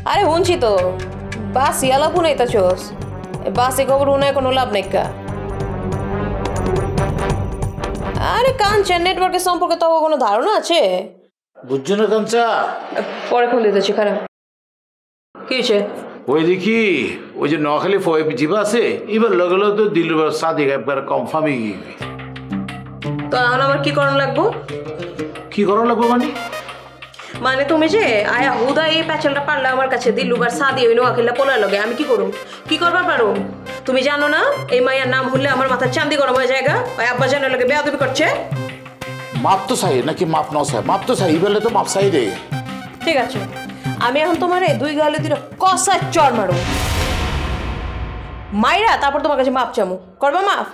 আরে শুনছি তো বাস ইয়ালা পুনাইতাছোস বাসে খবর উনায় কোনো লাভ নেই কা আরে কাঞ্চা নেটওয়ার্কের সম্পর্কে তো কোনো ধারণা আছে বুঝছো না কাঞ্চা পরে ফোন দিতেছি খারাপ কি হয়েছে ওই দেখি ওই যে নোয়াখালী ফয়েব জিবা আছে এবার লগে লগে তো দিলরুবার সাদিক একবার কনফার্মই গিয়ে তো এখন আমার কি করার লাগবো কি করা লাগবো মানে তুমি যে আয়া হুদা এই প্যাচেলটা পারলে আমার কাছে দিলুবার সাদি ওই নোয়াখালীটা পোলার লগে আমি কি করুম কি করবার পারো তুমি জানো না এই মায়ের নাম হলে আমার মাথার চান্দি গরম হয়ে জায়গা ওই আব্বা জানার লগে বেয়াদবি করছে মাপ তো চাই নাকি মাপ ন চাই মাপ তো চাই বলে তো মাপ চাই রে ঠিক আছে আমি এখন তোমার দুই গালে দুটো কষা চর মারো মাইরা তারপর তোমার কাছে মাপ চামু করবা মাপ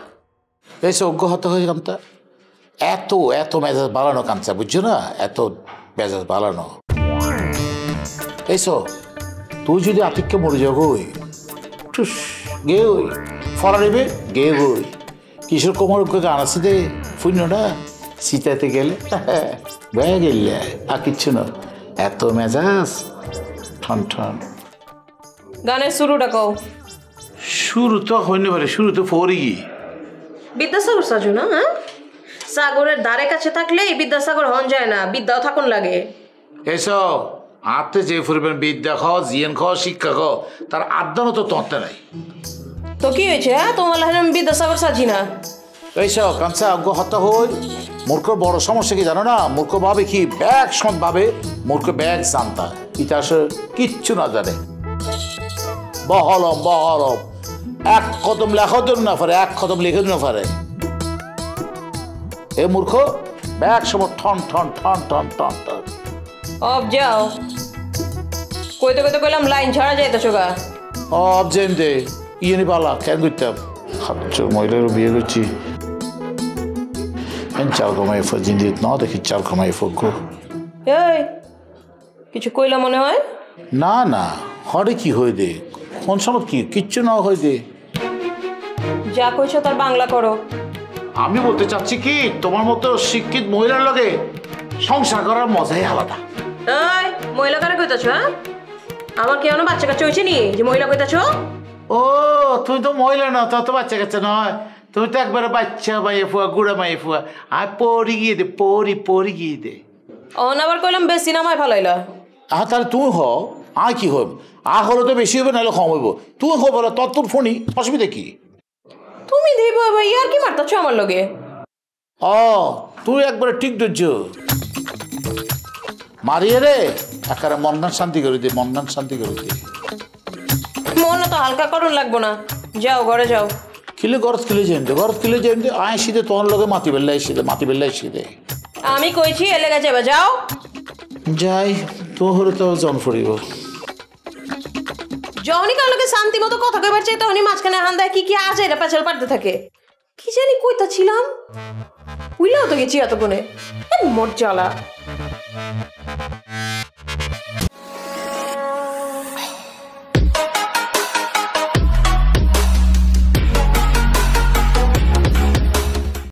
এসে অজ্ঞ হতে হয়ে কামতা এত এত মেজাজ বাড়ানো কাঞ্চা বুঝছো না এত মেজাজ বাড়ানো এইসো তুই যদি আতিককে মরে যাও গই টুস গে ওই ফরারিবে গে গই কিশোর কোমর গান আছে দে ফুইনটা শীতাতে গেলে বয়ে গেলে আর কিচ্ছু না এত মেজাজ ঠন ঠন গানের শুরুটা কও শুরু তো হইনি পারে শুরু তো ফোরই গিয়ে বিদ্যাসাগর সাজু না হ্যাঁ সাগরের ধারে কাছে থাকলে এই বিদ্যাসাগর হন যায় না বিদ্যাও থাকুন লাগে এসো আত্মে যে ফুরবেন বিদ্যা খাও জিয়ান খাও শিক্ষা খাও তার আদানও তো তন্তে নাই তো কি হয়েছে হ্যাঁ তোমার আমি বিদ্যাসাগর সাজি না এইসব কাঞ্চা অজ্ঞ হত্যা হই মূর্খর বড় সমস্যা কি জানো না মূর্খ ভাবে কি ব্যাগ সন্ত ভাবে মূর্খ ব্যাগ জানতা ইতিহাসে কিচ্ছু না জানে বহলম বহলম এক কদম লেখা দিন না পারে এক কদম লিখে দিন না পারে এ মূর্খ ব্যাগ সময় ঠন ঠন ঠন ঠন ঠন ঠন অব যাও কইতে কইতে কইলাম লাইন ছাড়া যাইতেছো গা অব জেন দে ইয়ে পালা কেন করতাম খাচ্ছো মহিলারও বিয়ে করছি চাল কমাই ফো জিন্দিত ন দেখি চাল কমাই ফো গো এই কিছু কইলা মনে হয় না না হরে কি হয়ে দে কোন সময় কি কিচ্ছু না হয়ে দে যা কইছো তার বাংলা করো আমি বলতে চাচ্ছি কি তোমার মতো শিক্ষিত মহিলার লগে সংসার করার মজাই আলাদা এই মহিলা কারে কইতাছো হ্যাঁ আমার কি এমন বাচ্চা কাচ্চা হয়েছে নি যে মহিলা কইতাছো ও তুমি তো মহিলা না তো তো বাচ্চা কাচ্চা নয় তুমি তো একবারে বাচ্চা মাইয়ে ফুয়া গুড়া মাইয়ে ফুয়া আর পরি গিয়ে দে পরি গিয়ে দে অন আবার কইলাম বেশি নামায় ফালাইলা তাহলে তুমি হও আর কি হব আর হলে তো বেশি হবে নাহলে কম হইব তুমি হো বলো তোর ফোনই অসুবিধা কি তুমি দিব ভাই আর কি মারতাছো আমার লগে ও তুই একবারে ঠিক ধৈর্য মারিয়ে রে একারে মন্দান শান্তি করে দে মন্দান শান্তি করে দে মন তো হালকা করুন লাগবো না যাও ঘরে যাও কিলে গরত কিলে যেন দে আয় সিধে তোমার লগে মাতি বেল্লাই সিধে আমি কইছি এলে গেছে যাও যাই তো হলে তো জন ফুরিব যখনই কার লোকে শান্তি মতো কথা কইবার চাই তখনই মাঝখানে হান্দায় কি কি আছে এটা পেছাল পাড়তে থাকে কি জানি কইতা ছিলাম উইলাও তো গেছি এতক্ষণে মজ্জালা